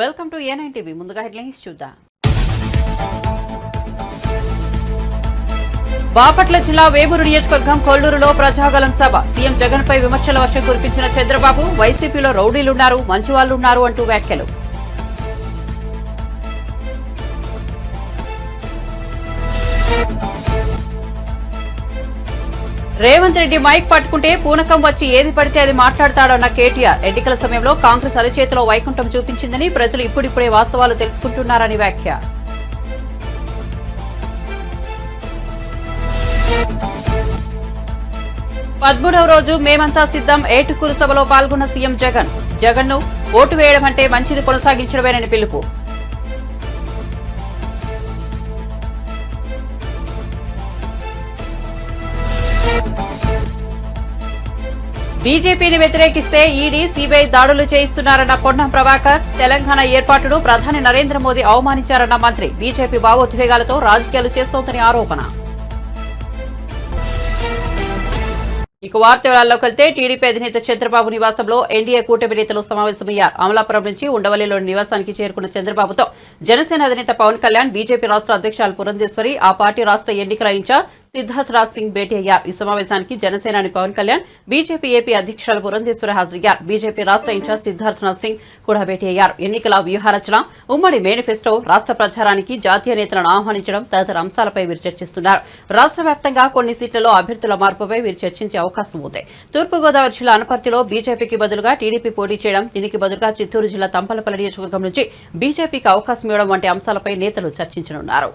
Welcome to A9 TV. ముందుగా headlines చూద్దాం. బాపట్ల జిల్లా వేమూరు నియోజకవర్గం కొల్లూరులో ప్రజాగలం సభ. సీఎం జగన్ పై విమర్శల వర్షం కురిపించిన చంద్రబాబు, వైసీపీలో రౌడీలున్నారు, మంచివాళ్లున్నారు అంటూ వ్యాఖ్యలు. రేవంత్ రెడ్డి మైక్ పట్టుకుంటే పూనకం వచ్చి ఏది పడితే అది మాట్లాడతాడన్న కేటీఆర్. ఎన్నికల సమయంలో కాంగ్రెస్ అరచేతిలో వైకుంఠం చూపించిందని ప్రజలు ఇప్పుడిప్పుడే వాస్తవాలు తెలుసుకుంటున్నారని వ్యాఖ్య. పదమూడవ రోజు మేమంతా సిద్ధం ఏటుకూరు సభలో పాల్గొన్న సీఎం జగన్. జగన్ను ఓటు వేయడం అంటే మంచిది కొనసాగించడమేనని పిలుపు. బీజేపీని వ్యతిరేకిస్తే ఈడీ, సీబీఐ దాడులు చేయిస్తున్నారన్న పొన్నం ప్రభాకర్. తెలంగాణ ఏర్పాటును ప్రధాని నరేంద్ర మోదీ అవమానించారన్న మంత్రి. బీజేపీ భావోద్వేగాలతో రాజకీయాలు చేస్తోందని ఆరోపణ. ఇక వార్తల్లోకి వెళ్తే టీడీపీ అధినేత చంద్రబాబు నివాసంలో ఎన్డీఏ కూటమి నేతలు సమావేశమయ్యారు. అమలాపురం నుంచి ఉండవల్లిలోని నివాసానికి చేరుకున్న చంద్రబాబుతో జనసేన అధినేత పవన్ కళ్యాణ్, బీజేపీ రాష్ట్ర అధ్యక్షులు పురంధేశ్వరి, ఆ పార్టీ రాష్ట్ర ఎన్నికల ఇన్ఛార్జ్ సిద్ధార్థ్ రాజ్ సింగ్ భేటీ అయ్యారు. ఈ సమావేశానికి జనసేనాని పవన్ కళ్యాణ్, బీజేపీ ఏపీ అధ్యక్షులు పురంధేశ్వరి హాజరయ్యారు. బీజేపీ రాష్ట్ర ఇన్ఛార్జ్ సిద్ధార్థ్ రాజ్ సింగ్ కూడా భేటీ అయ్యారు. ఎన్నికల వ్యూహరచన, ఉమ్మడి మేనిఫెస్టో, రాష్ట్ర ప్రచారానికి జాతీయ నేతలను ఆహ్వానించడం తదితర అంశాలపై వీరు చర్చిస్తున్నారు. రాష్ట్ర వ్యాప్తంగా కొన్ని సీట్లలో అభ్యర్థుల మార్పుపై వీరు చర్చించే అవకాశం ఉంది. తూర్పుగోదావరి జిల్లా అనపర్తిలో బీజేపీకి బదులుగా టీడీపీ పోటీ చేయడం, దీనికి బదులుగా చిత్తూరు జిల్లా తంపలపల్లి నియోజకవర్గం నుంచి బీజేపీకి అవకాశం ఇవ్వడం వంటి అంశాలపై నేతలు చర్చించనున్నారు.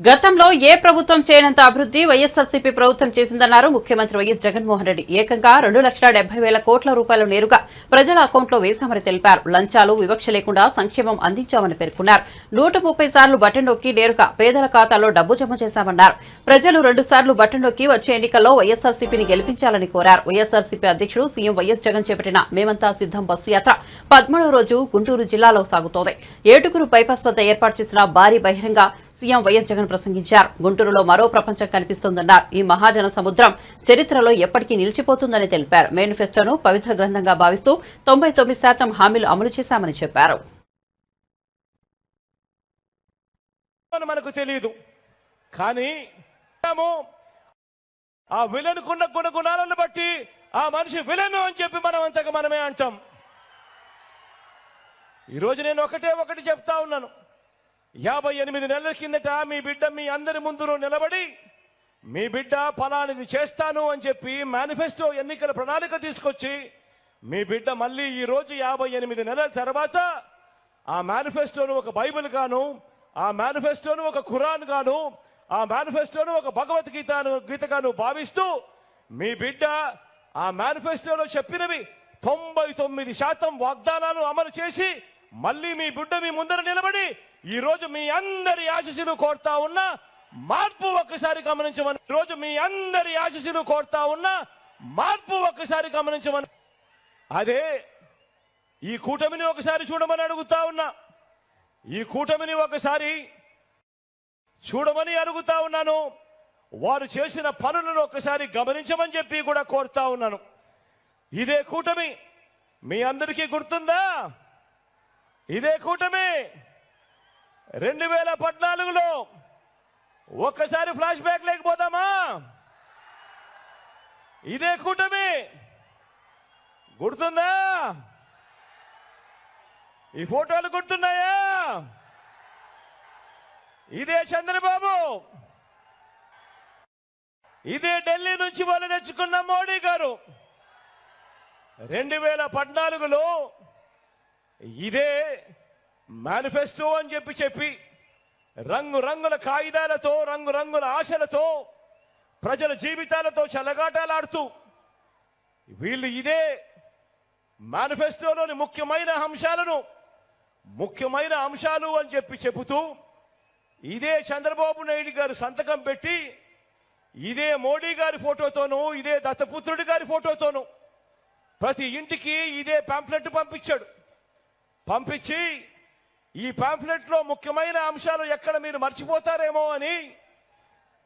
గతంలో ఏ ప్రభుత్వం చేయనంత అభివృద్ధి వైఎస్ఆర్సీపీ ప్రభుత్వం చేసిందన్నారు ముఖ్యమంత్రి వైఎస్ జగన్మోహన్ రెడ్డి. ఏకంగా 2,70,000 కోట్ల రూపాయలు నేరుగా ప్రజల అకౌంట్లో వేశామని తెలిపారు. లంచాలు, వివక్ష లేకుండా సంక్షేమం అందించామని పేర్కొన్నారు. 130 సార్లు బటన్ నొక్కి నేరుగా పేదల ఖాతాలో డబ్బు జమ చేశామన్నారు. ప్రజలు 2 సార్లు బటన్ నొక్కి వచ్చే ఎన్నికల్లో వైఎస్ఆర్సీపీని గెలిపించాలని కోరారు. వైఎస్ఆర్సీపీ అధ్యక్షుడు సీఎం వైఎస్ జగన్ చేపట్టిన మేమంతా సిద్ధం బస్సు యాత్ర 13వ రోజు గుంటూరు జిల్లాలో సాగుతోంది. ఏటుకూరు బైపాస్ వద్ద ఏర్పాటు చేసిన భారీ బహిరంగ సీఎం వైఎస్ జగన్ ప్రసంగించారు. గుంటూరులో మరో ప్రపంచం కనిపిస్తోందన్నారు. ఈ మహాజన సముద్రం చరిత్రలో ఎప్పటికీ నిలిచిపోతుందని తెలిపారు. మేనిఫెస్టోను పవిత్ర గ్రంథంగా భావిస్తూ 99% హామీలు అమలు చేశామని చెప్పారు. మనకు తెలియదు, కానీ ఆ విలన్ కున్న గుణగుణాలను బట్టి ఆ మనిషి విలను అని చెప్పి మనం అంతగా మనమే అంటాం. ఈరోజు నేను ఒకటి చెప్తా ఉన్నాను. 58 నెలల కిందట మీ బిడ్డ మీ అందరి ముందు నిలబడి మీ బిడ్డ ఫలానిది చేస్తాను అని చెప్పి మేనిఫెస్టో ఎన్నికల ప్రణాళిక తీసుకొచ్చి మీ బిడ్డ మళ్ళీ ఈ రోజు 58 నెలల తర్వాత ఆ మేనిఫెస్టోను ఒక బైబిల్ గాను, ఆ మేనిఫెస్టోను ఒక ఖురాన్ గాను, ఆ మేనిఫెస్టోను ఒక భగవద్గీతగాను భావిస్తూ మీ బిడ్డ ఆ మేనిఫెస్టోలో చెప్పినవి 99% వాగ్దానాలు అమలు చేసి మళ్ళీ మీ బిడ్డ మీ ముందర నిలబడి ఈ రోజు మీ అందరి ఆశీస్సులు కోరుతా ఉన్నా మార్పు ఒక్కసారి గమనించమని. రోజు మీ అందరి ఆశీస్సులు కోరుతా ఉన్నా మార్పు ఒక్కసారి గమనించమని. అదే ఈ కూటమిని ఒకసారి చూడమని అడుగుతా ఉన్నా. ఈ కూటమిని ఒకసారి చూడమని అడుగుతా ఉన్నాను. వారు చేసిన పనులను ఒకసారి గమనించమని చెప్పి కూడా కోరుతా ఉన్నాను. ఇదే కూటమి మీ అందరికీ గుర్తుందా? ఇదే కూటమి 2014లో ఒక్కసారి ఫ్లాష్ బ్యాక్ లేకపోదామా? ఇదే కూటమి గుర్తుందా? ఈ ఫోటోలు గుర్తున్నాయా? ఇదే చంద్రబాబు, ఇదే ఢిల్లీ నుంచి వాళ్ళు తెచ్చుకున్న మోడీ గారు. 2014లో ఇదే మేనిఫెస్టో అని చెప్పి రంగురంగుల కాగితాలతో, రంగురంగుల ఆశలతో, ప్రజల జీవితాలతో చెలగాటాలాడుతూ వీళ్ళు ఇదే మేనిఫెస్టోలోని ముఖ్యమైన అంశాలు అని చెబుతూ ఇదే చంద్రబాబు నాయుడు గారు సంతకం పెట్టి ఇదే మోడీ గారి ఫోటోతోనూ, ఇదే దత్తపుత్రుడి గారి ఫోటోతోనూ ప్రతి ఇంటికి ఇదే పాంఫ్లెట్ పంపించి ఈ పాంఫ్లెట్ లో ముఖ్యమైన అంశాలు ఎక్కడ మీరు మర్చిపోతారేమో అని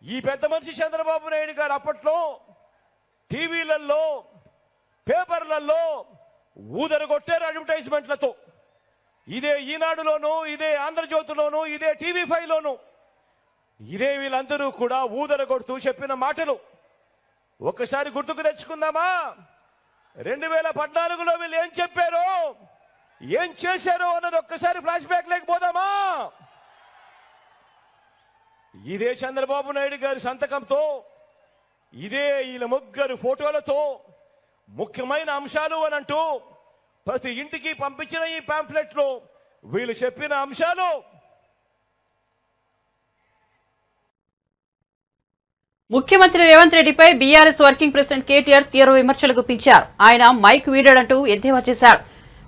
ఈ పెద్ద మనిషి చంద్రబాబు నాయుడు గారు అప్పట్లో టీవీలలో, పేపర్లలో ఊదరగొట్టారు అడ్వర్టైజ్మెంట్లతో. ఇదే ఈనాడులోను, ఇదే ఆంధ్రజ్యోతిలోను, ఇదే TV5లోను ఇదే వీళ్ళందరూ కూడా ఊదరగొడుతూ చెప్పిన మాటలు ఒక్కసారి గుర్తుకు తెచ్చుకుందామా? 2014లో వీళ్ళు ఏం చెప్పారో, ఏం చేశారో అన్నది ఒక్కసారి ఫ్లాష్ బ్యాక్ లేకపోదామా? ఇదే చంద్రబాబు నాయుడు గారి సంతకంతో, ఇదే వీళ్ళ ముగ్గురు ఫోటోలతో ముఖ్యమైన అంశాలు అని అంటూ ప్రతి ఇంటికి పంపించిన ఈ పాంఫ్లెట్ లో వీళ్ళు చెప్పిన అంశాలు. ముఖ్యమంత్రి రేవంత్ రెడ్డిపై బీఆర్ఎస్ వర్కింగ్ ప్రెసిడెంట్ కేటీఆర్ తీవ్ర విమర్శలు గుప్పించారు. ఆయన మైక్ వీడాడంటూ ఎద్దేవా చేశారు.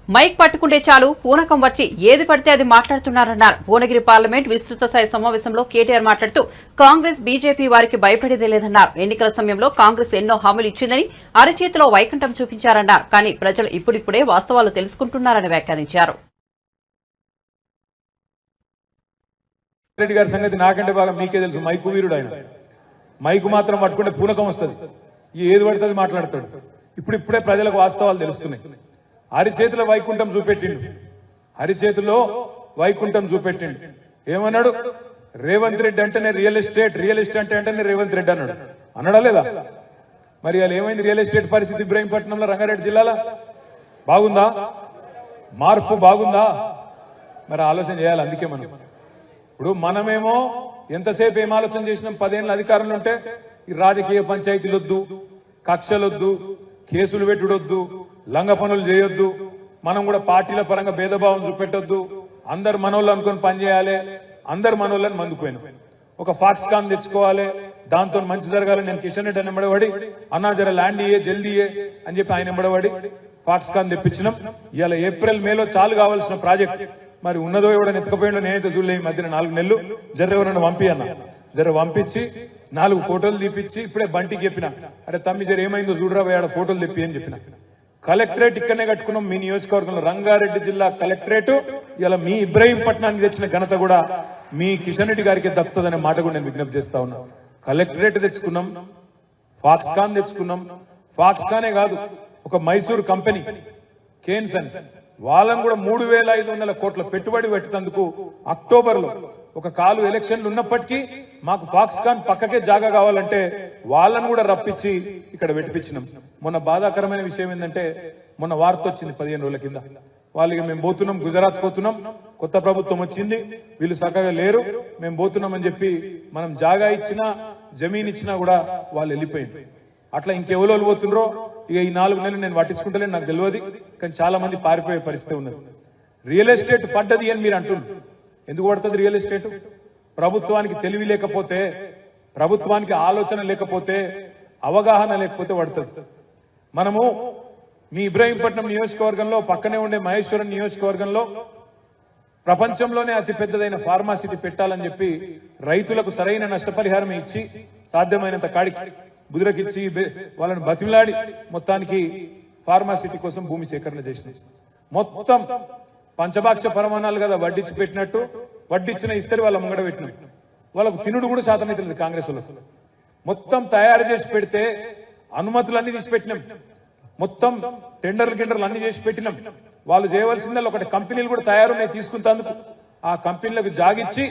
మైక్ పట్టుకుంటే చాలు పూనకం వచ్చి ఏది పడితే అది మాట్లాడుతున్నారన్నారు. భువనగిరి పార్లమెంట్ విస్తృత స్థాయి సమావేశంలో కేటీఆర్ మాట్లాడుతూ కాంగ్రెస్, బీజేపీ వారికి భయపడేదే లేదన్నారు. ఎన్నికల సమయంలో కాంగ్రెస్ ఎన్నో హామీలు ఇచ్చిందని అరచేతిలో వైకుంఠం చూపించారన్నారు. కానీ ప్రజలు ఇప్పుడిప్పుడే వాస్తవాలు తెలుసుకుంటున్నారని వ్యాఖ్యానించారు. రెడ్డి గారి సంగతి నాకంటే బాగా మీకే తెలుసు. మైకు వీరుడు ఆయన. మైకు మాత్రం పట్టుకుంటే పూనకం వస్తుంది, ఏది పడుతుంది మాట్లాడతాడు. ఇప్పుడిప్పుడే ప్రజలకు వాస్తవాలు తెలుస్తున్నాయి. అరిచేతిలో వైకుంఠం చూపెట్టిండు, అరిచేతిలో వైకుంఠం చూపెట్టిండు. ఏమన్నాడు? రేవంత్ రెడ్డి అంటేనే రియల్ ఎస్టేట్ అంటేనే రేవంత్ రెడ్డి అన్నాడు. అన్నాడా లేదా? మరి వాళ్ళు ఏమైంది? రియల్ ఎస్టేట్ పరిస్థితి ఇబ్రాహీంపట్నంలో, రంగారెడ్డి జిల్లాలో బాగుందా? మార్పు బాగుందా? మరి ఆలోచన చేయాలి. అందుకే ఇప్పుడు మనమేమో ఎంతసేపు ఏం ఆలోచన చేసినాం? 10 ఏళ్ళ అధికారంలో ఉంటే ఈ రాజకీయ పంచాయతీలొద్దు, కక్షలొద్దు, కేసులు పెట్టుడొద్దు, లంగ పనులు చేయొద్దు, మనం కూడా పార్టీల పరంగా భేదభావం చూపెట్టొద్దు, అందరు మనోళ్ళు అనుకుని పనిచేయాలి, అందరు మనోళ్ళని మందుకుపోయినాం. ఒక ఫాక్స్కాన్ తెచ్చుకోవాలి, దాంతో మంచి జరగాలి. నేను కిషన్ రెడ్డి అని ఎంబడబడి, అన్నా జర ల్యాండ్ ఇయ్యే, జల్దీ ఇయ్యే అని చెప్పి ఆయన ఎంబడబడి ఫాక్స్కాన్ తెప్పించినాం. ఇవాళ ఏప్రిల్, మేలో చాలు కావాల్సిన ప్రాజెక్ట్ మరి ఉన్నదో ఎవడని ఎత్తుకపోయిండో నేనైతే చూడలే. ఈ మధ్యన 4 నెలలు జర ఎవరన్నా పంపి అన్న, జర పంపించి 4 ఫోటోలు తీపిచ్చి ఇప్పుడే బంటికి చెప్పిన, అరే తమ్మి జర ఏమైందో చూడరా ఆడ ఫోటోలు తెప్పి అని చెప్పిన. కలెక్టరేట్ ఇక్కడనే కట్టుకున్నాం మీ నియోజకవర్గంలో, రంగారెడ్డి జిల్లా కలెక్టరేట్. ఇలా మీ ఇబ్రాహీంపట్నానికి తెచ్చిన ఘనత కూడా మీ కిషన్ రెడ్డి గారికి దక్కుతుందనే మాట కూడా నేను విజ్ఞప్తి చేస్తా ఉన్నా. కలెక్టరేట్ తెచ్చుకున్నాం, ఫాక్స్కాన్ తెచ్చుకున్నాం. ఫాక్స్కానే కాదు, ఒక మైసూర్ కంపెనీ కేన్సన్ వాళ్ళని కూడా 3,500 కోట్ల పెట్టుబడి పెట్టేందుకు అక్టోబర్లో ఒక కాలు ఎలక్షన్లు ఉన్నప్పటికీ మాకు ఫాక్స్కాన్ పక్కకే జాగా కావాలంటే వాళ్ళని కూడా రప్పించి ఇక్కడ పెట్టిపించినాం. మొన్న బాధాకరమైన విషయం ఏంటంటే, మొన్న వార్త వచ్చింది 15 రోజుల కింద, వాళ్ళకి మేము పోతున్నాం, గుజరాత్ పోతున్నాం, కొత్త ప్రభుత్వం వచ్చింది, వీళ్ళు చక్కగా లేరు, మేము పోతున్నామని చెప్పి మనం జాగా ఇచ్చినా, జమీన్ ఇచ్చినా కూడా వాళ్ళు వెళ్ళిపోయింది. అట్లా ఇంకెవరో పోతుండ్రో ఇక ఈ 4 నెలలు నేను పట్టించుకుంటలేను, నాకు తెలియదు. కానీ చాలా మంది పారిపోయే పరిస్థితి ఉన్నది. రియల్ ఎస్టేట్ పడ్డది అని మీరు అంటున్నారు. ఎందుకు పడుతుంది రియల్ ఎస్టేట్? ప్రభుత్వానికి తెలివి లేకపోతే, ప్రభుత్వానికి ఆలోచన లేకపోతే, అవగాహన లేకపోతే పడుతుంది. మనము మీ ఇబ్రాహీంపట్నం నియోజకవర్గంలో పక్కనే ఉండే మహేశ్వరం నియోజకవర్గంలో ప్రపంచంలోనే అతిపెద్దదైన ఫార్మాసిటీ పెట్టాలని చెప్పి రైతులకు సరైన నష్టపరిహారం ఇచ్చి సాధ్యమైనంత కాడికి బుదిరకిచ్చి వాళ్ళని బతిమిలాడి మొత్తానికి ఫార్మాసిటీ కోసం భూమి సేకరణ చేసినాం. మొత్తం పంచభాక్ష పరమాణాలు కదా వడ్డించి పెట్టినట్టు వడ్డిచ్చిన ఇస్తారు వాళ్ళ ముంగడ పెట్టినాం. వాళ్ళకు తినుడు కూడా శాతమైతే లేదు కాంగ్రెస్ వాళ్ళు. మొత్తం తయారు చేసి పెడితే అనుమతులన్నీ తీసి పెట్టినాం, మొత్తం టెండర్లు అన్ని చేసి పెట్టినాం. వాళ్ళు చేయవలసిందే ఒకటి కంపెనీలు కూడా తయారున్నాయి తీసుకుంటేందుకు. ఆ కంపెనీలకు జాగిచ్చి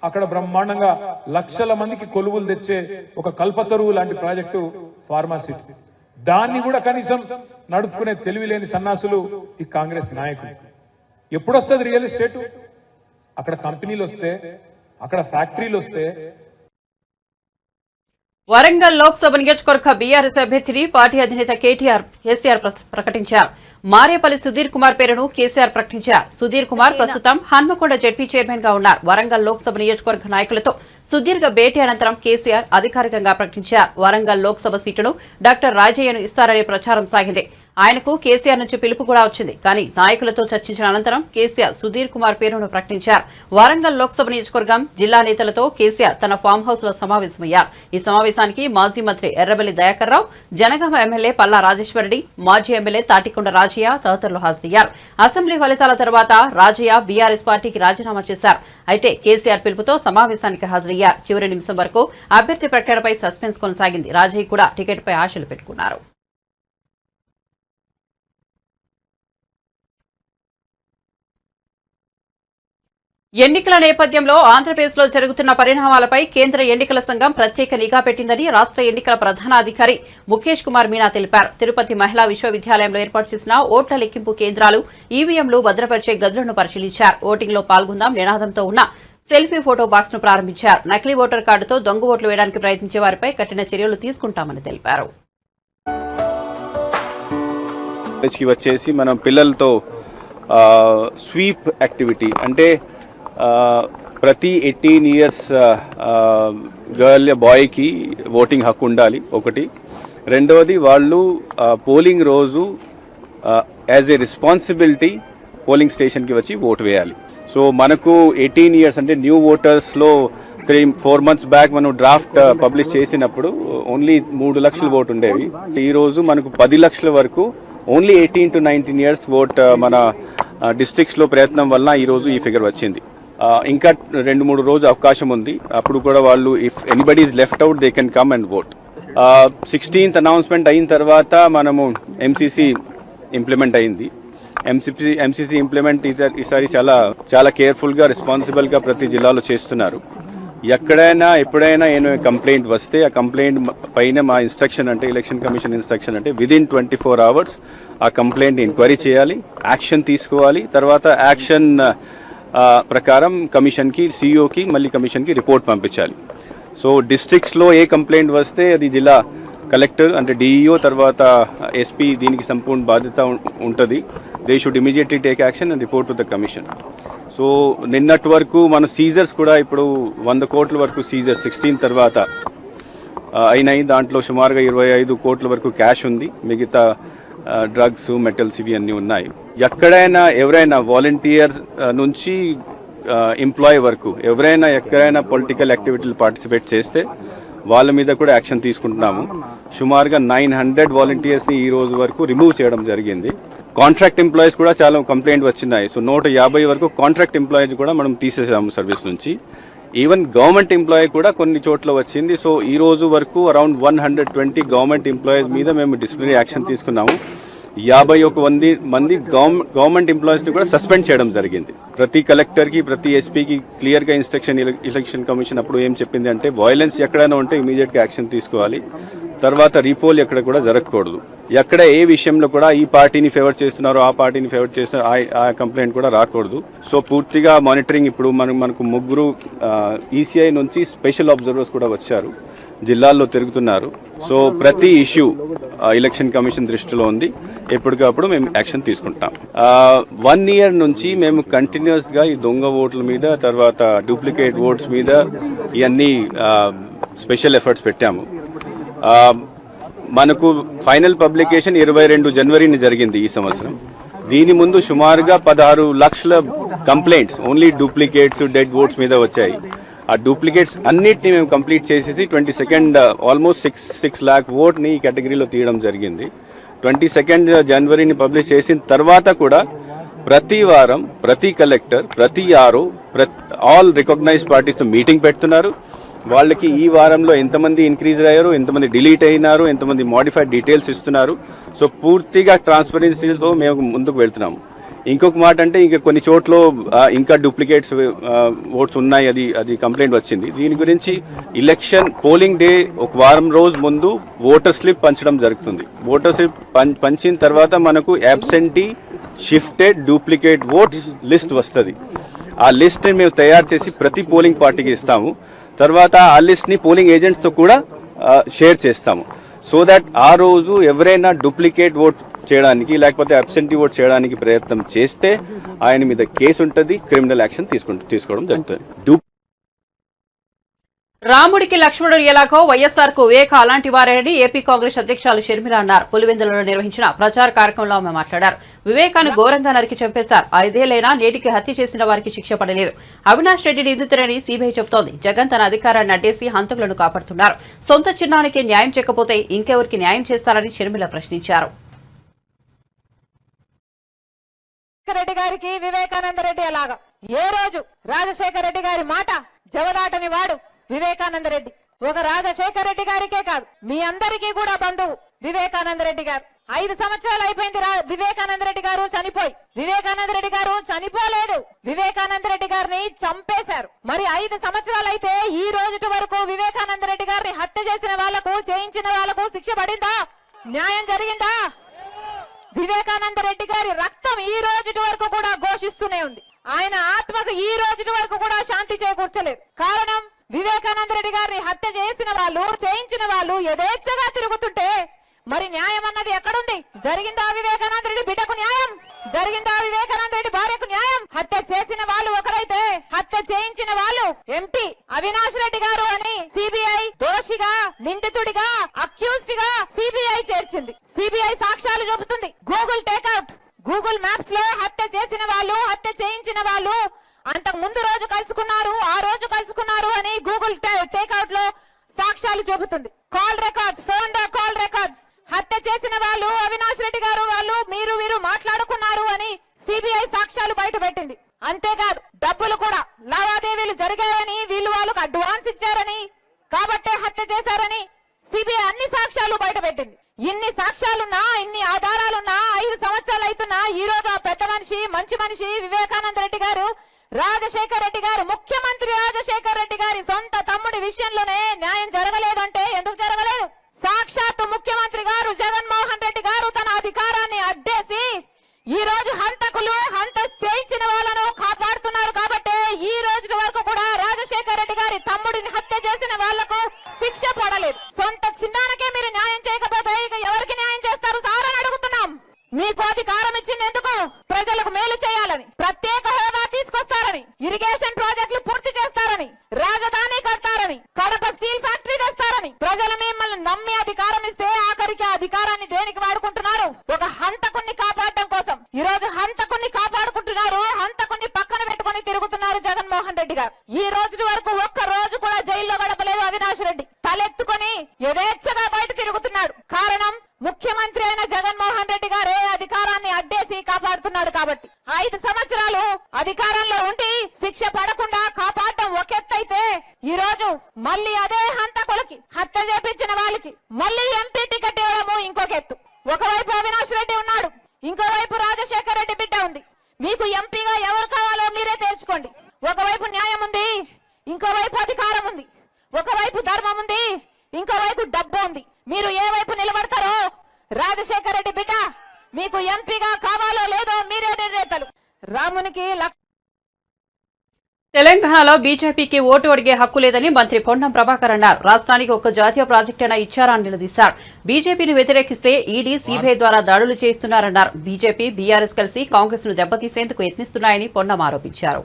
అక్కడ బ్రహ్మాండంగా లక్షల మందికి కొలువులు తెచ్చే ఒక కల్పతరువు లాంటి ప్రాజెక్టు ఫార్మాసిటీ. దాన్ని కూడా కనీసం నడుపుకునే తెలివి లేని సన్నాసులు ఈ కాంగ్రెస్ నాయకులు. ఎప్పుడు వస్తుంది రియల్ ఎస్టేట్? అక్కడ కంపెనీలు వస్తే, అక్కడ ఫ్యాక్టరీలు వస్తే. వరంగల్ లోక్సభ నియోజకవర్గ బీఆర్ఎస్ అభ్యర్థిని పార్టీ అధినేత కేసీఆర్ ప్రకటించారు. మారేపల్లి సుధీర్ కుమార్ పేరును కేసీఆర్ ప్రకటించారు. సుధీర్ కుమార్ ప్రస్తుతం హన్మకొండ జడ్పీ చైర్మన్ గా ఉన్నారు. వరంగల్ లోక్సభ నియోజకవర్గ నాయకులతో సుదీర్ఘ భేటీ అనంతరం కేసీఆర్ అధికారికంగా ప్రకటించారు. వరంగల్ లోక్సభ సీటును డాక్టర్ రాజయ్యను ఇస్తారనే ప్రచారం సాగింది. ఆయనకు కేసీఆర్ నుంచి పిలుపు కూడా వచ్చింది. కానీ నాయకులతో చర్చించిన అనంతరం కేసీఆర్ సుధీర్ కుమార్ పేరును ప్రకటించారు. వరంగల్ లోక్సభ నియోజకవర్గం జిల్లా నేతలతో కేసీఆర్ తన ఫామ్ హౌస్ లో సమావేశమయ్యారు. ఈ సమావేశానికి మాజీ మంత్రి ఎర్రబెల్లి దయాకర్ రావు, జనగామ ఎమ్మెల్యే పల్లా రాజేశ్వరరెడ్డి, మాజీ ఎమ్మెల్యే తాటికొండ రాజయ్య తదితరులు హాజరయ్యారు. అసెంబ్లీ ఫలితాల తర్వాత రాజయ్య బీఆర్ఎస్ పార్టీకి రాజీనామా చేశారు. అయితే కేసీఆర్ పిలుపుతో సమావేశానికి హాజరయ్యారు. చివరి నిమిషం వరకు అభ్యర్థి ప్రకటనపై సస్పెన్స్ కొనసాగింది. రాజయ్య కూడా టికెట్పై ఆశలు పెట్టుకున్నారు. ఎన్నికల నేపథ్యంలో ఆంధ్రప్రదేశ్లో జరుగుతున్న పరిణామాలపై కేంద్ర ఎన్నికల సంఘం ప్రత్యేక నిఘా పెట్టిందని రాష్ట్ర ఎన్నికల ప్రధానాధికారి ముఖేష్ కుమార్ మీనా తెలిపారు. తిరుపతి మహిళా విశ్వవిద్యాలయంలో ఏర్పాటు చేసిన ఓట్ల లెక్కింపు కేంద్రాలు, ఈవీఎంలు భద్రపరిచే గదులను పరిశీలించారు. ఓటింగ్లో పాల్గొందాం నినాదంతో ఉన్న సెల్ఫీ ఫోటో బాక్స్ ను ప్రారంభించారు. నకిలీ ఓటర్ కార్డుతో దొంగ ఓట్లు వేయడానికి ప్రయత్నించే వారిపై కఠిన చర్యలు తీసుకుంటామని తెలిపారు. వచ్చేసి మనం పిల్లలతో స్వీప్ యాక్టివిటీ అంటే ప్రతి 18 ఇయర్స్ గర్ల్ బాయ్కి ఓటింగ్ హక్కు ఉండాలి ఒకటి. రెండవది వాళ్ళు పోలింగ్ రోజు యాజ్ ఏ రెస్పాన్సిబిలిటీ పోలింగ్ స్టేషన్కి వచ్చి ఓటు వేయాలి. సో మనకు 18 ఇయర్స్ అంటే న్యూ ఓటర్స్లో 3-4 మంత్స్ బ్యాక్ మనం డ్రాఫ్ట్ పబ్లిష్ చేసినప్పుడు ఓన్లీ 3 లక్షల ఓటు ఉండేవి. ఈరోజు మనకు 10 లక్షల వరకు ఓన్లీ 18 to 19 ఇయర్స్ ఓట్ మన డిస్ట్రిక్ట్స్లో ప్రయత్నం వలన ఈరోజు ఈ ఫిగర్ వచ్చింది. ఇంకా 2-3 రోజు అవకాశం ఉంది. అప్పుడు కూడా వాళ్ళు if anybody is left out they can come and vote. 16th announcement అయిన తర్వాత మనము ఎంసీసీ ఇంప్లిమెంట్ అయింది. ఎంసీసీ ఇంప్లిమెంట్ ఈసారి చాలా కేర్ఫుల్గా రెస్పాన్సిబుల్గా ప్రతి జిల్లాలో చేస్తున్నారు. ఎక్కడైనా ఎప్పుడైనా ఏమైనా కంప్లైంట్ వస్తే ఆ కంప్లైంట్ పైన మా ఇన్స్ట్రక్షన్ అంటే ఎలక్షన్ కమిషన్ ఇన్స్ట్రక్షన్ అంటే విదిన్ 24 hours ఆ కంప్లైంట్ ఎంక్వైరీ చేయాలి, యాక్షన్ తీసుకోవాలి. తర్వాత యాక్షన్ ప్రకారం కమిషన్కి, సిఇఓకి, మళ్ళీ కమిషన్కి రిపోర్ట్ పంపించాలి. సో డిస్ట్రిక్ట్స్లో ఏ కంప్లైంట్ వస్తే అది జిల్లా కలెక్టర్ అంటే డిఈఓ తర్వాత ఎస్పీ దీనికి సంపూర్ణ బాధ్యత ఉంటుంది. They should immediately take action and report to the commission. So నిన్నటి వరకు మన సీజర్స్ కూడా ఇప్పుడు 100 కోట్ల వరకు సీజర్స్ 16 తర్వాత అయినాయి. దాంట్లో సుమారుగా 25 కోట్ల వరకు క్యాష్ ఉంది. మిగతా డ్రగ్స్, మెటల్స్ ఇవి అన్నీ ఉన్నాయి. ఎక్కడైనా ఎవరైనా వాలంటీర్స్ నుంచి ఎంప్లాయీ వరకు ఎవరైనా ఎక్కడైనా పొలిటికల్ యాక్టివిటీలు పార్టిసిపేట్ చేస్తే వాళ్ళ మీద కూడా యాక్షన్ తీసుకుంటున్నాము. సుమారుగా 900 వాలంటీర్స్ని ఈ రోజు వరకు రిమూవ్ చేయడం జరిగింది. కాంట్రాక్ట్ ఎంప్లాయీస్ కూడా చాలా కంప్లైంట్ వచ్చినాయి. సో 150 వరకు కాంట్రాక్ట్ ఎంప్లాయీస్ కూడా మనం తీసేసాము సర్వీస్ నుంచి. ఈవెన్ గవర్నమెంట్ ఎంప్లాయీ కూడా కొన్ని చోట్ల వచ్చింది. సో ఈ రోజు వరకు అరౌండ్ 120 గవర్నమెంట్ ఎంప్లాయీస్ మీద మేము డిసిప్లినరీ యాక్షన్ తీసుకున్నాము. 51 మంది గవర్నమెంట్ ఎంప్లాయీస్ని కూడా సస్పెండ్ చేయడం జరిగింది. ప్రతి కలెక్టర్కి, ప్రతి ఎస్పీకి క్లియర్గా ఇన్స్ట్రక్షన్ ఎలక్షన్ కమిషన్ అప్పుడు ఏం చెప్పింది అంటే వైలెన్స్ ఎక్కడైనా ఉంటే ఇమీడియట్గా యాక్షన్ తీసుకోవాలి. తర్వాత రీపోల్ ఎక్కడ కూడా జరగకూడదు. ఎక్కడ ఏ విషయంలో కూడా ఈ పార్టీని ఫేవర్ చేస్తున్నారో ఆ పార్టీని ఫేవర్ చేస్తున్న ఆ కంప్లైంట్ కూడా రాకూడదు. సో పూర్తిగా మానిటరింగ్ ఇప్పుడు మనకు 3 ఈసీఐ నుంచి స్పెషల్ అబ్జర్వర్స్ కూడా వచ్చారు, జిల్లాల్లో తిరుగుతున్నారు. సో ప్రతి ఇష్యూ ఎలక్షన్ కమిషన్ దృష్టిలో ఉంది. ఎప్పటికప్పుడు మేము యాక్షన్ తీసుకుంటాం. 1 year నుంచి మేము కంటిన్యూస్గా ఈ దొంగ ఓట్ల మీద, తర్వాత డూప్లికేట్ ఓట్స్ మీద ఇవన్నీ స్పెషల్ ఎఫర్ట్స్ పెట్టాము. మనకు ఫైనల్ పబ్లికేషన్ 22 జనవరిని జరిగింది ఈ సంవత్సరం. దీని ముందు సుమారుగా 16 లక్షల complaints only duplicates, dead votes మీద వచ్చాయి. ఆ డూప్లికేట్స్ అన్నిటిని మేము కంప్లీట్ చేసేసి 22nd ఆల్మోస్ట్ 6 lakh ఓట్ని ఈ కేటగిరీలో తీయడం జరిగింది. 22nd జనవరిని పబ్లిష్ చేసిన తర్వాత కూడా ప్రతి వారం ప్రతి కలెక్టర్, ప్రతి ఆర్ఓ, ఆల్ రికగ్నైజ్డ్ పార్టీస్తో మీటింగ్ పెడుతున్నారు. వాళ్ళకి ఈ వారంలో ఎంతమంది ఇంక్రీజ్ అయ్యారు, ఎంతమంది డిలీట్ అయినారు, ఎంతమంది మాడిఫైడ్ డీటెయిల్స్ ఇస్తున్నారు. సో పూర్తిగా ట్రాన్స్పరెన్సీతో మేము ముందుకు వెళ్తున్నాము. ఇంకొక మాట అంటే ఇంకా కొన్ని చోట్ల ఇంకా డూప్లికేట్స్ ఓట్స్ ఉన్నాయి, అది కంప్లైంట్ వచ్చింది. దీని గురించి ఎలక్షన్ పోలింగ్ డే ఒక వారం రోజు ముందు ఓటర్ స్లిప్ పంచడం జరుగుతుంది. ఓటర్ స్లిప్ పంచిన తర్వాత మనకు absentee shifted duplicate oats list వస్తుంది. ఆ లిస్ట్ని మేము తయారు చేసి ప్రతి పోలింగ్ పార్టీకి ఇస్తాము. తర్వాత ఆ లిస్ట్ని పోలింగ్ ఏజెంట్స్తో కూడా షేర్ చేస్తాము. సో దట్ ఆ రోజు ఎవరైనా డూప్లికేట్ ఓట్ చేయడానికి లేకపోతే అబ్సెంటీ ఓట్ చేయడానికి ప్రయత్నం చేస్తే ఆయన మీద కేసు ఉంటుంది, క్రిమినల్ యాక్షన్ తీసుకోవడం జరుగుతుంది. రాముడికి లక్ష్మణుడు ఎలాగో వైఎస్ఆర్ కు వివేక అలాంటి వారేనని ఏపీ కాంగ్రెస్ అధ్యక్షులు షర్మిల అన్నారు. పులివెందులలో నిర్వహించిన ప్రచార కార్యక్రమంలో ఆమె మాట్లాడారు. వివేకాన్ని ఘోరంగా నరికి చంపేశారు. 5 ఏళ్లైనా నేటికి హత్య చేసిన వారికి శిక్ష పడలేదు. అవినాష్ రెడ్డి నిందితుడని సీబీఐ చెబుతోంది. జగన్ తన అధికారాన్ని అడ్డేసి హంతకులను కాపాడుతున్నారు. సొంత చిన్నానికి న్యాయం చేయకపోతే ఇంకెవరికి న్యాయం చేస్తారని షర్మిల ప్రశ్నించారు. రెడ్డి గారికి వివేకానంద రెడ్డి అలాగా ఏ రోజు రాజశేఖర రెడ్డి గారి మాట జవదాటని వాడు వివేకానంద రెడ్డి. ఒక రాజశేఖర రెడ్డి గారికే కాదు, మీ అందరికీ కూడా బంధువు వివేకానంద రెడ్డి గారు. 5 సంవత్సరాలు అయిపోయింది వివేకానంద రెడ్డి గారు చనిపోయి. వివేకానంద రెడ్డి గారు చనిపోలేదు, వివేకానంద రెడ్డి గారిని చంపేశారు. మరి 5 సంవత్సరాలు అయితే ఈ రోజు వరకు వివేకానంద రెడ్డి గారిని హత్య చేసిన వాళ్లకు, చేయించిన వాళ్లకు శిక్ష పడిందా? న్యాయం జరిగిందా? వివేకానంద రెడ్డి గారి రక్తం ఈ రోజు వరకు కూడా ఘోషిస్తూనే ఉంది. ఆయన ఆత్మకు ఈ రోజు వరకు కూడా శాంతి చేకూర్చలేదు. కారణం, వివేకానంద రెడ్డి గారిని హత్య చేసిన వాళ్ళు, చేయించిన వాళ్ళు యథేచ్ఛగా తిరుగుతుంటే మరి న్యాయం అన్నది ఎక్కడుంది? జరిగిందా వివేకానంద రెడ్డి బిడ్డకు న్యాయం? జరిగిందా వివేకానంద రెడ్డి భార్యకు న్యాయం? హత్య చేసిన వాళ్ళు ఒకరైతే హత్య చేయించిన వాళ్ళు ఎంపీ అవినాష్ రెడ్డి గారు అని సిబిఐ దోషిగా, నిందితుడిగా, అక్యూజ్డ్ గా సిబిఐ చేర్చింది. సిబిఐ సాక్ష్యాలు చెబుతుంది. గూగుల్ టేక్అవుట్, గూగుల్ మ్యాప్స్ లో హత్య చేసిన వాళ్ళు, హత్య చేయించిన వాళ్ళు అంతకు ముందు రోజు కలుసుకున్నారు, ఆ రోజు కలుసుకున్నారు అని గూగుల్ టేక్అవుట్ లో సాక్ష్యాలు చెబుతుంది. Call records, phone call records, హత్య చేసిన వాళ్ళు అవినాష్ రెడ్డి గారు వాళ్ళు వీరు మాట్లాడుకున్నారు అని సిబిఐ సాక్ష్యాలు బయట పెట్టింది. అంతేకాదు డబ్బులు కూడా లావాదేవీలు జరిగాయని, వీళ్ళు వాళ్ళకు అడ్వాన్స్ ఇచ్చారని, కాబట్టే హత్య చేశారని సిబిఐ అన్ని సాక్ష్యాలు బయట పెట్టింది. ఇన్ని సాక్ష్యాలున్నా, ఇన్ని ఆధారాలున్నా 5 సంవత్సరాలు అవుతున్నా ఈ రోజు ఆ పెద్ద మనిషి, మంచి మనిషి వివేకానంద రెడ్డి గారు, రాజశేఖర రెడ్డి గారు, ముఖ్యమంత్రి రాజశేఖర రెడ్డి గారి సొంత తమ్ముడి విషయంలోనే న్యాయం జరగలేదంటే ఎందుకు జరగలేదు? సాక్షాత్తు ముఖ్యమంత్రి గారు జగన్మోహన్ రెడ్డి గారు తన అధికారాన్ని అడ్డేసి ఈ రోజు హంతకులు, హంత చేయించిన వాళ్ళను కాపాడుతున్నారు. కాబట్టి ఈ రోజు వరకు కూడా రాజశేఖర రెడ్డి గారి తమ్ముడిని హత్య చేసిన వాళ్లకు శిక్ష పడలేదు. సొంత చిన్నానకే మీరు న్యాయం చేయకపోతే ఇక ఎవరికి న్యాయం చేస్తారు సార్ అని అడుగుతున్నాం. మీకు అధికారం ఇచ్చింది ఎందుకు? ప్రజలకు మేలు చేయాలని, ప్రత్యేక హోదా తీసుకొస్తారని, ఇరిగేషన్ ప్రాజెక్టులు పూర్తి చేస్తారని, రాజధాని కడతారని, కడప స్టీల్ ఫ్యాక్టరీ తెస్తారని. ప్రజలు మిమ్మల్ని నమ్మి అధికారం ఇస్తే ఆఖరికి అధికారాన్ని దేనికి వాడుకుంటున్నారు? ఒక హంతకుణ్ణి కాపాడడం కోసం. ఈ రోజు హంతకుణ్ణి కాపాడుకుంటున్నారు, హంతకుణ్ణి పక్కన పెట్టుకుని తిరుగుతున్నారు జగన్మోహన్ రెడ్డి గారు. ఈ రోజు వరకు ఒక్క రోజు కూడా జైల్లో గడపలేదు అవినాష్ రెడ్డి. తలెత్తుకొని యథేచ్ఛగా బయట తిరుగుతున్నాడు. కారణం, ముఖ్యమంత్రి అయిన జగన్మోహన్ రెడ్డి గారే అధికారాన్ని అడ్డేసి కాపాడుతున్నాడు. కాబట్టి 5 సంవత్సరాలు అధికారంలో ఉండి శిక్ష పడకుండా కాపాడటం ఒక ఎత్తైతే, ఈ రోజు మళ్ళీ అదే హంతకులకి, హత్య చేపించిన వాళ్ళకి మళ్ళీ ఎంపీ టికెట్ ఇవ్వడము ఇంకొక ఎత్తు. ఒకవైపు అవినాష్ రెడ్డి ఉన్నాడు, ఇంకోవైపు రాజశేఖర రెడ్డి బిడ్డ ఉంది. మీకు ఎంపీగా ఎవరు కావాలో మీరే తేల్చుకోండి. ఒకవైపు న్యాయం ఉంది, ఇంకోవైపు అధికారం ఉంది. ఒకవైపు ధర్మం ఉంది, ఇంకోవైపు డబ్బు ఉంది. మీరు ఏ వైపు నిలబడతారో రాజశేఖర రెడ్డి బిడ్డ మీకు ఎంపీగా కావాలో లేదో మీరే నిర్ణేతలు. రామునికి తెలంగాణలో బీజేపీకి ఓటు అడిగే హక్కు లేదని మంత్రి పొన్నం ప్రభాకర్ అన్నారు. రాష్ట్రానికి ఒక్క జాతీయ ప్రాజెక్టు అయినా ఇచ్చారా అని నిలదీశారు. బీజేపీని వ్యతిరేకిస్తే ఈడీ, సీబీఐ ద్వారా దాడులు చేస్తున్నారన్నారు. బీజేపీ, బీఆర్ఎస్ కలిసి కాంగ్రెస్ ను దెబ్బతీసేందుకు యత్నిస్తున్నాయని పొన్నం ఆరోపించారు.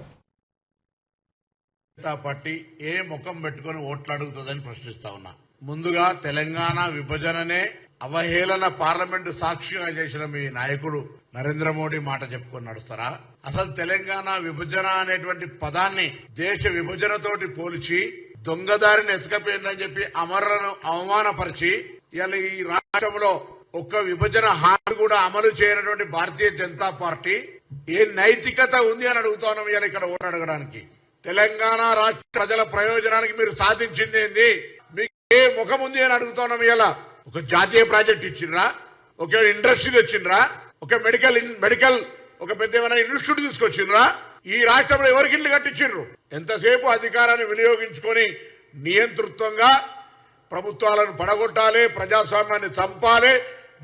పార్టీ ఏ ముఖం పెట్టుకుని ఓట్లు అడుగుతుందని ప్రశ్నిస్తా ఉన్నా. ముందుగా తెలంగాణ విభజననే అవహేళన పార్లమెంటు సాక్షిగా చేసిన మీ నాయకుడు నరేంద్ర మోడీ మాట చెప్పుకొని నడుస్తారా? అసలు తెలంగాణ విభజన అనేటువంటి పదాన్ని దేశ విభజనతోటి పోల్చి దొంగదారిని ఎత్తుకపోయిందని చెప్పి అమరులను అవమానపరిచి ఇలా ఈ రాష్ట్రంలో ఒక్క విభజన హామీ కూడా అమలు చేయనటువంటి భారతీయ జనతా పార్టీ ఏ నైతికత ఉంది అని అడుగుతున్నాం. ఇలా ఇక్కడ ఓటు అడగడానికి తెలంగాణ రాష్ట్ర ప్రజల ప్రయోజనానికి మీరు సాధించింది ఏంది? మీకు ఏ ముఖం ఉంది అని అడుగుతున్నాం. ఇలా ఒక జాతీయ ప్రాజెక్ట్ ఇచ్చిండ్రా? ఒక ఇండస్ట్రీ తెచ్చిండ్రా? ఒక మెడికల్ ఒక పెద్ద ఏమైనా ఇన్స్టిట్యూట్ తీసుకొచ్చిండ్రా? ఈ రాష్ట్రంలో ఎవరికి ఇల్లు కట్టించిండ్రు? ఎంతసేపు అధికారాన్ని వినియోగించుకొని నియంతృత్వంగా ప్రభుత్వాలను పడగొట్టాలి, ప్రజాస్వామ్యాన్ని చంపాలి,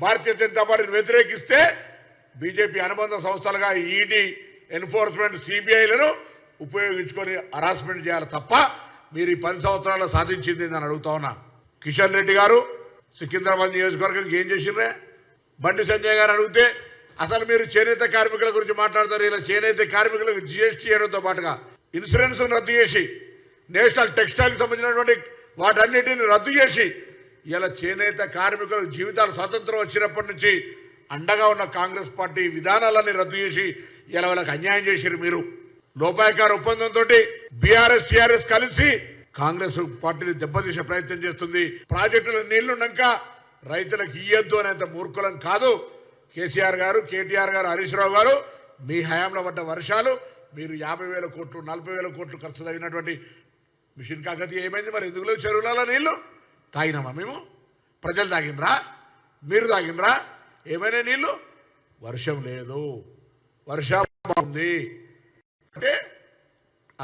భారతీయ జనతా పార్టీని వ్యతిరేకిస్తే బీజేపీ అనుబంధ సంస్థలుగా ఈడీ, ఎన్ఫోర్స్మెంట్, సిబిఐలను ఉపయోగించుకొని హరాస్మెంట్ చేయాలి తప్ప మీరు ఈ 10 సంవత్సరాల్లో సాధించింది అని అడుగుతా ఉన్నా. కిషన్ రెడ్డి గారు సికింద్రాబాద్ నియోజకవర్గానికి ఏం చేసిండ్రే? బండి సంజయ్ గారు అడిగితే అసలు మీరు చేనేత కార్మికుల గురించి మాట్లాడతారు. ఇలా చేనేత కార్మికులకు జిఎస్టీ చేయడంతో పాటుగా ఇన్సూరెన్స్ రద్దు చేసి, నేషనల్ టెక్స్టైల్కి సంబంధించినటువంటి వాటన్నిటిని రద్దు చేసి, ఇలా చేనేత కార్మికుల జీవితాలు స్వాతంత్రం వచ్చినప్పటి నుంచి అండగా ఉన్న కాంగ్రెస్ పార్టీ విధానాలన్నీ రద్దు చేసి ఇలా వాళ్ళకి అన్యాయం చేశారు. మీరు లోపాయకార ఒప్పందంతో బీఆర్ఎస్, టీఆర్ఎస్ కలిసి కాంగ్రెస్ పార్టీని దెబ్బతీసే ప్రయత్నం చేస్తుంది. ప్రాజెక్టుల నీళ్లున్నాక రైతులకు ఇయ్యొద్దు అనేంత మూర్ఖులం కాదు. కేసీఆర్ గారు, కేటీఆర్ గారు, హరీష్ రావు గారు మీ హయాంలో పడ్డ వర్షాలు, మీరు 50,000 కోట్లు 40,000 కోట్లు ఖర్చు తగినటువంటి మిషన్ కాకతీయ ఏమైంది? మరి ఎందుకు చెరువులలో నీళ్లు తాగినామా? మేము ప్రజలు తాగినరా? మీరు తాగినరా? ఏమైనా నీళ్లు? వర్షం లేదు, వర్షం బాగుంది అంటే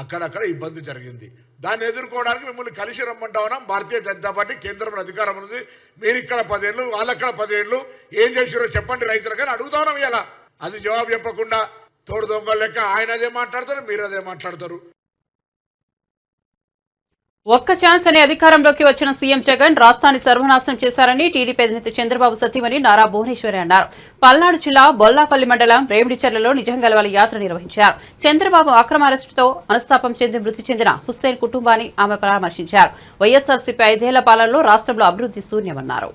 అక్కడక్కడ ఇబ్బంది జరిగింది. దాన్ని ఎదుర్కోవడానికి మిమ్మల్ని కలిసి రమ్మంటా ఉన్నాం. భారతీయ జనతా పార్టీ కేంద్రంలో అధికారం ఉంది. మీరు ఇక్కడ 10 ఏళ్ళు, వాళ్ళక్కడ 10 ఏళ్ళు ఏం చేసారో చెప్పండి రైతులకు అని అడుగుతా ఉన్నాం. ఇలా అది జవాబు చెప్పకుండా తోడు దొంగల లెక్క ఆయన అదే మాట్లాడతారు, మీరు అదే మాట్లాడతారు. ఒక్క ఛాన్స్ అనే అధికారంలోకి వచ్చిన సీఎం జగన్ రాష్ట్రాన్ని సర్వనాశనం చేశారని టీడీపీ అధినేత చంద్రబాబు సతీమణి నారా భువనేశ్వరి అన్నారు. పల్నాడు జిల్లా బొల్లాపల్లి మండలం రేమిడిచెర్లలో నిజం గెలవాలి యాత్ర నిర్వహించారు. చంద్రబాబు అక్రమ అరెస్టుతో మనస్తాపం చెంది మృతి చెందిన హుస్సేన్ కుటుంబాన్ని ఆమె పరామర్శించారు. వైఎస్ఆర్సీపీ 5 ఏళ్ల పాలనలో రాష్ట్రంలో అభివృద్ధి శూన్యమన్నారు.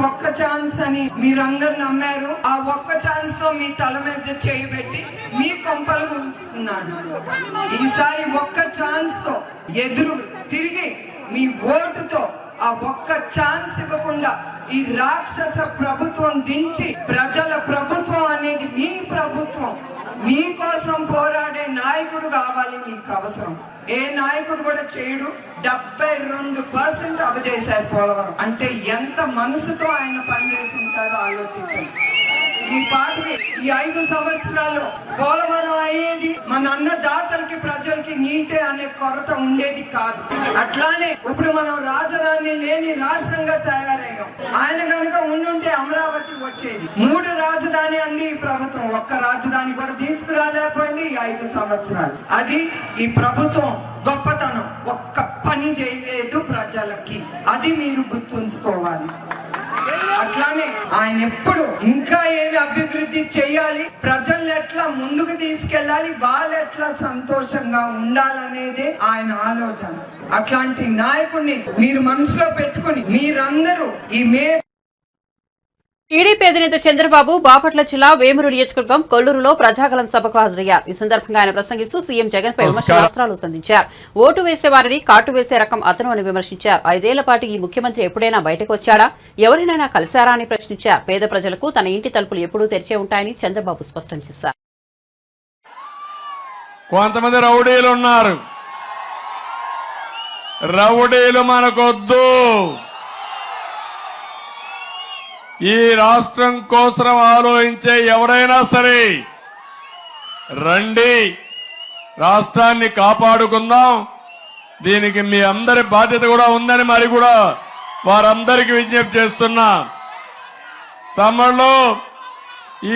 ఒక్క ఛాన్స్ అని మీరందరూ నమ్మారు. ఆ ఒక్క ఛాన్స్ తో మీ తల మీద చేయబెట్టి మీ కొంపలు కూల్చుతున్నాడు. ఈసారి ఒక్క ఛాన్స్ తో ఎదురు తిరిగి మీ ఓటుతో ఆ ఒక్క ఛాన్స్ ఇవ్వకుండా ఈ రాక్షస ప్రభుత్వం దించి ప్రజల ప్రభుత్వం అనేది మీ ప్రభుత్వం, మీకోసం పోరాడే నాయకుడు కావాలి. మీకు అవసరం ఏ నాయకుడు కూడా చేయడు. 72% అప్పచేశారు పోలవరం అంటే ఎంత మనసుతో ఆయన పనిచేసి ఉంటారో ఆలోచించండి. ఈ పాటికి ఈ 5 సంవత్సరాల్లో పోలవరం అయ్యేది మన అన్నదాతలకి, ప్రజలకి నీటే అనే కొరత ఉండేది కాదు. అట్లానే ఇప్పుడు మనం రాజధాని లేని రాష్ట్రంగా తయారయ్యాం. ఆయన కనుక ఉండుంటే అమరావతి వచ్చేది. 3 రాజధాని అంది ఈ ప్రభుత్వం, ఒక్క రాజధాని కూడా తీసుకురాలేకపోయింది ఈ 5 సంవత్సరాలు. అది ఈ ప్రభుత్వం గొప్పతనం. ఒక్క పని చేయలేదు ప్రజలకి, అది మీరు గుర్తుంచుకోవాలి. అట్లానే ఆయన ఎప్పుడు ఇంకా ఏమి అభివృద్ధి చేయాలి, ప్రజల్ని ఎట్లా ముందుకు తీసుకెళ్లాలి, వాళ్ళు ఎట్లా సంతోషంగా ఉండాలనేదే ఆయన ఆలోచన. అట్లాంటి నాయకుడిని మీరు మనసులో పెట్టుకుని మీరందరూ ఈ టీడీపీ అధినేత చంద్రబాబు బాపట్ల జిల్లా వేమూరు నియోజకవర్గం కొల్లూరులో ప్రజాగలం సభకు హాజరయ్యారు. ఈ సందర్భంగా ఆయన ప్రసంగిస్తూ సీఎం జగన్ పై విమర్శనాస్త్రాలు సంధించారు. ఓటు వేసే వారిని కాటు వేసే రకం అతను అని విమర్శించారు. 5 ఏళ్ల పాటు ఈ ముఖ్యమంత్రి ఎప్పుడైనా బయటకు వచ్చాడా, ఎవరినైనా కలిశారా అని ప్రశ్నించారు. పేద ప్రజలకు తన ఇంటి తలుపులు ఎప్పుడూ తెరిచే ఉంటాయని చంద్రబాబు స్పష్టం చేశారు. కొంతమంది రౌడీలు ఉన్నారు. రౌడీలు మనకొద్దు. ఈ రాష్ట్రం కోసం ఆలోచించే ఎవరైనా సరే రండి, రాష్ట్రాన్ని కాపాడుకుందాం. దీనికి మీ అందరి బాధ్యత కూడా ఉందని మరి కూడా వారందరికీ విజ్ఞప్తి చేస్తున్నా. తమ్ముళ్ళు,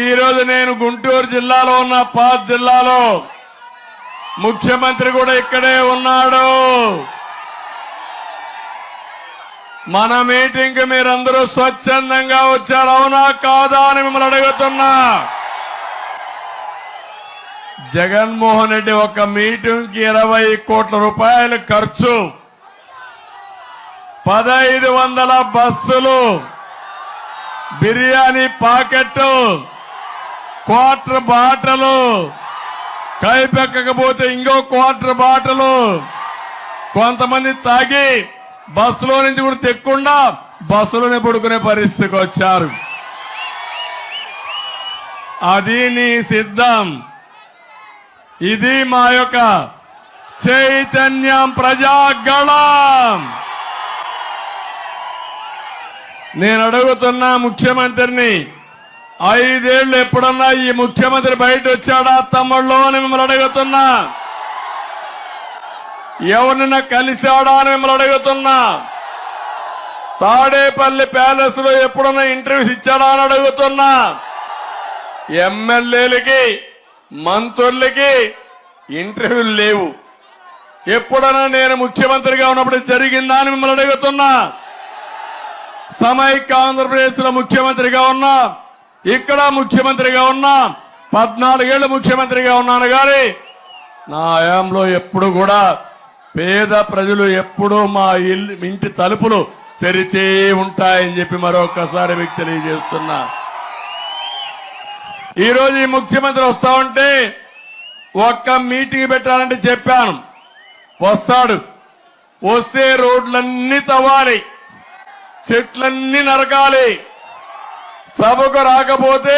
ఈరోజు నేను గుంటూరు జిల్లాలో ఉన్న పాత్ జిల్లాలో, ముఖ్యమంత్రి కూడా ఇక్కడే ఉన్నాడు. మన మీటింగ్ కి మీరందరూ స్వచ్ఛందంగా వచ్చారు, అవునా కాదా అని మిమ్మల్ని అడుగుతున్నా. జగన్మోహన్ రెడ్డి ఒక మీటింగ్ కి 20 కోట్ల రూపాయలు ఖర్చు, 1500 బస్సులు, బిర్యానీ పాకెట్, క్వార్టర్ బాటలు, కైపెక్కకపోతే ఇంకో క్వార్టర్ బాటలు, కొంతమంది తాగి బస్సులో నుంచి కూడా తెక్కకుండా బస్సులోనే పడుకునే పరిస్థితికి వచ్చారు. అది నీ సిద్ధం. ఇది మా యొక్క చైతన్యం, ప్రజాగళం. నేను అడుగుతున్నా ముఖ్యమంత్రిని, 5 ఏళ్ళు ఎప్పుడన్నా ఈ ముఖ్యమంత్రి బయట వచ్చాడా తమ్ముళ్ళు అని మిమ్మల్ని అడుగుతున్నా. ఎవరినైనా కలిశాడా అని మిమ్మల్ని అడుగుతున్నా. తాడేపల్లి ప్యాలెస్ లో ఎప్పుడన్నా ఇంటర్వ్యూస్ ఇచ్చాడా అని అడుగుతున్నా. ఎమ్మెల్యేలకి మంత్రులకి ఇంటర్వ్యూలు లేవు. ఎప్పుడన్నా నేను ముఖ్యమంత్రిగా ఉన్నప్పుడు జరిగిందా అని మిమ్మల్ని అడుగుతున్నా. సమైక్య ఆంధ్రప్రదేశ్ లో ముఖ్యమంత్రిగా ఉన్నా, ఇక్కడ ముఖ్యమంత్రిగా ఉన్నా, 14 ఏళ్ళు ముఖ్యమంత్రిగా ఉన్నాను గాని నా హయాంలో ఎప్పుడు కూడా పేద ప్రజలు ఎప్పుడూ మా ఇంటి తలుపులు తెరిచే ఉంటాయని చెప్పి మరొకసారి మీకు తెలియజేస్తున్నా. ఈరోజు ఈ ముఖ్యమంత్రి వస్తా ఉంటే ఒక్క మీటింగ్ పెట్టాలంటే చెప్పాను, వస్తాడు. వస్తే రోడ్లన్నీ తవ్వాలి, చెట్లన్నీ నరకాలి. సభకు రాకపోతే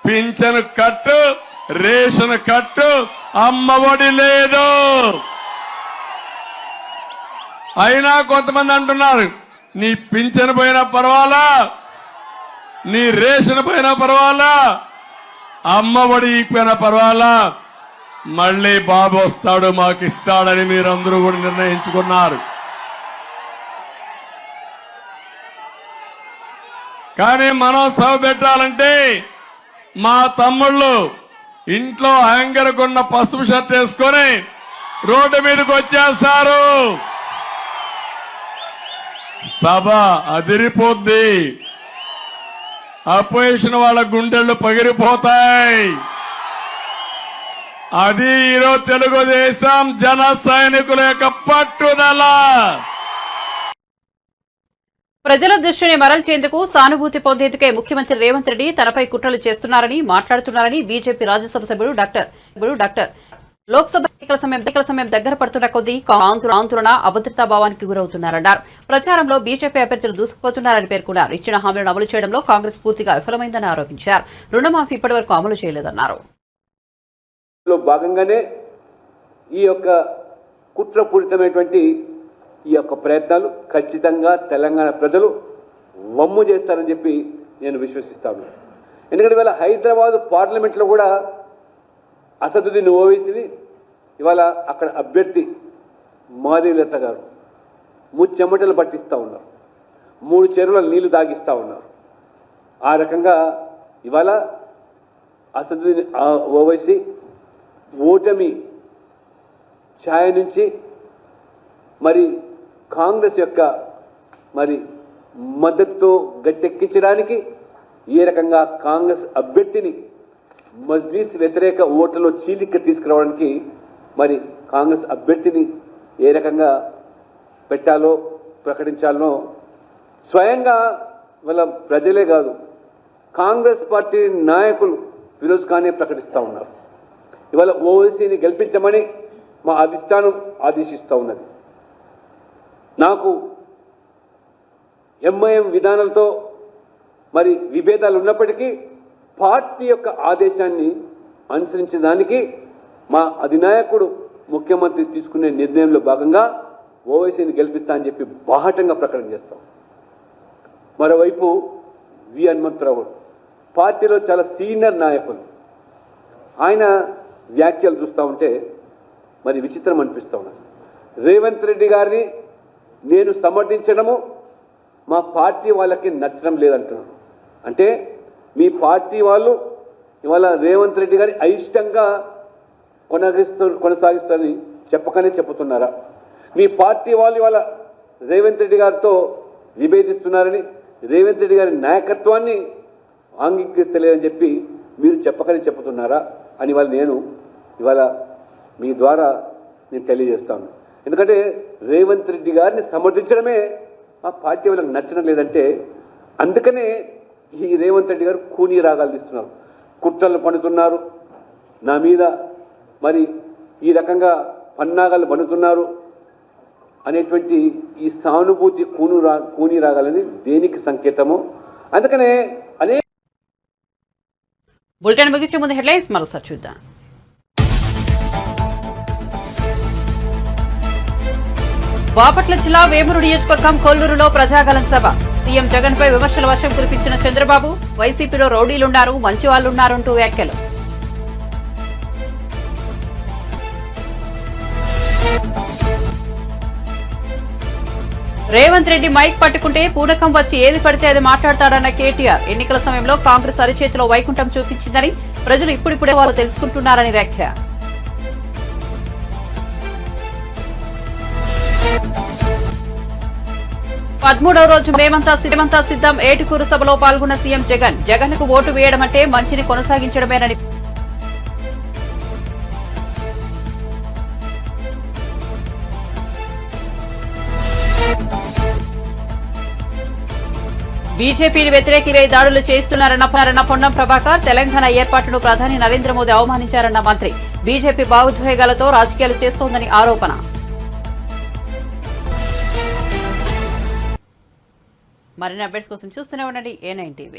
పింఛను కట్టు, రేషన్ కట్టు, అమ్మఒడి లేదు. అయినా కొంతమంది అంటున్నారు, నీ పింఛను పోయినా పర్వాలా, నీ రేషన్ పోయినా పర్వాలా, అమ్మఒడి పోయినా పర్వాలా, మళ్ళీ బాబు వస్తాడు మాకు ఇస్తాడని మీరందరూ కూడా నిర్ణయించుకున్నారు. కానీ మనం సభ పెట్టాలంటే మా తమ్ముళ్ళు ఇంట్లో హ్యాంగర్ కొన్న పసుపు షర్ట్ వేసుకొని రోడ్డు మీదకి వచ్చేస్తారు. సభ అదిరిపోద్ది. అపోజిషన్ వాళ్ళ గుండెళ్ళు పగిలిపోతాయి. అది ఈరోజు తెలుగుదేశం జన సైనికుల యొక్క పట్టుదల. ప్రజల దృష్టిని మరల్చేందుకు సానుభూతి పొందేందుకే ముఖ్యమంత్రి రేవంత్ రెడ్డి తనపై కుట్రలు చేస్తున్నారని మాట్లాడుతున్నారని బీజేపీ రాజ్యసభ సభ్యుడు డాక్టర్ లోక్సభ ఎన్నికల సమయం దగ్గర పడుతున్న కొద్దీ ఆందోళన అభద్రతా భావానికి గురవుతున్నారన్నారు. ప్రచారంలో బీజేపీ అభ్యర్థులు దూసుకుపోతున్నారని పేర్కొన్నారు. ఇచ్చిన హామీలను అమలు చేయడంలో కాంగ్రెస్ పూర్తిగా విఫలమైందని ఆరోపించారు. రుణమాఫీ ఇప్పటివరకు అమలు చేయలేదన్నారు. భాగంగానే ఈ యొక్క కుట్రపూరితమైనటువంటి ఈ యొక్క ప్రయత్నాలు ఖచ్చితంగా తెలంగాణ ప్రజలు వమ్ము చేస్తారని చెప్పి నేను విశ్వసిస్తాను. ఎందుకంటే ఇవాళ హైదరాబాద్ పార్లమెంట్లో కూడా అసదుద్దీన్ ఓవైసీని ఇవాళ అక్కడ అభ్యర్థి మాధవీలత గారు చెమటలు పట్టిస్తూ ఉన్నారు, 3 చెరువుల నీళ్లు తాగిస్తూ ఉన్నారు. ఆ రకంగా ఇవాళ అసదుద్దీన్ ఓవైసీ ఓటమి ఛాయ నుంచి మరి కాంగ్రెస్ యొక్క మరి మద్దతుతో గట్టెక్కించడానికి ఏ రకంగా కాంగ్రెస్ అభ్యర్థిని మజ్లిస్ వ్యతిరేక ఓట్లలో చీలిక తీసుకురావడానికి మరి కాంగ్రెస్ అభ్యర్థిని ఏ రకంగా పెట్టాలో ప్రకటించాలనో స్వయంగా వాళ్ళ ప్రజలే కాదు కాంగ్రెస్ పార్టీ నాయకులు ఫిరోజ్ ఖానే ప్రకటిస్తూ ఉన్నారు. ఇవాళ ఓవైసీని గెలిపించమని మా అధిష్టానం ఆదేశిస్తూ ఉన్నది. నాకు ఎంఐఎం విధానాలతో మరి విభేదాలు ఉన్నప్పటికీ పార్టీ యొక్క ఆదేశాన్ని అనుసరించడానికి మా అధినాయకుడు ముఖ్యమంత్రి తీసుకునే నిర్ణయంలో భాగంగా ఓవైసీని గెలిపిస్తా అని చెప్పి బాహటంగా ప్రకటన చేస్తాం. మరోవైపు వి హనుమంతరావు పార్టీలో చాలా సీనియర్ నాయకులు, ఆయన వ్యాఖ్యలు చూస్తూ ఉంటే మరి విచిత్రం అనిపిస్తూ ఉన్నది. రేవంత్ రెడ్డి గారిని నేను సమర్థించడము మా పార్టీ వాళ్ళకి నచ్చడం లేదంటున్నాను. అంటే మీ పార్టీ వాళ్ళు ఇవాళ రేవంత్ రెడ్డి గారి అయిష్టంగా కొనసాగిస్తారని చెప్పకనే చెప్పుతున్నారా? మీ పార్టీ వాళ్ళు ఇవాళ రేవంత్ రెడ్డి గారితో విభేదిస్తున్నారని, రేవంత్ రెడ్డి గారి నాయకత్వాన్ని అంగీకరిస్తలేదని చెప్పి మీరు చెప్పకనే చెప్పుతున్నారా అని ఇవాళ మీ ద్వారా నేను తెలియజేస్తాను. ఎందుకంటే రేవంత్ రెడ్డి గారిని సమర్థించడమే మా పార్టీ వాళ్ళకి నచ్చడం లేదంటే అందుకనే ఈ రేవంత్ రెడ్డి గారు కూనీ రాగాలు తీస్తున్నారు, కుట్రలు పన్నుతున్నారు, నా మీద మరి ఈ రకంగా పన్నాగాలు పన్నుతున్నారు అనేటువంటి ఈ సానుభూతి కూనీ రాగాలని దేనికి సంకేతమో. అందుకనే అనేక బులెటిన్ ముగించే ముందు హెడ్లైన్స్ మరోసారి చూద్దాం. బాపట్ల జిల్లా వేమూరు నియోజకవర్గం కొల్లూరులో ప్రజాగలం సభ. సీఎం జగన్ పై విమర్శల వర్షం కురిపించిన చంద్రబాబు, వైసీపీలో రౌడీలున్నారు, మంచి వాళ్లున్నారంటూ వ్యాఖ్యలు. రేవంత్ రెడ్డి మైక్ పట్టుకుంటే పూనకం వచ్చి ఏది పడితే అది మాట్లాడతాడన్న కేటీఆర్. ఎన్నికల సమయంలో కాంగ్రెస్ అరిచేతిలో వైకుంఠం చూపించిందని ప్రజలు ఇప్పుడిప్పుడే వారు తెలుసుకుంటున్నారని వ్యాఖ్య. పదమూడవ రోజు మేమంతా సిద్ధం ఏటుకూరు సభలో పాల్గొన్న సీఎం జగన్. జగన్ కు ఓటు వేయడం అంటే మంచిని కొనసాగించడమేనని. బీజేపీని వ్యతిరేకివే దాడులు చేస్తున్నారన్న పొన్నం ప్రభాకర్. తెలంగాణ ఏర్పాటును ప్రధాని నరేంద్ర మోదీ అవమానించారన్న మంత్రి. బీజేపీ భావోద్వేగాలతో రాజకీయాలు చేస్తోందని ఆరోపణ. మరిన్ని అప్డేట్స్ కోసం చూస్తూనే ఉండండి A9 TV.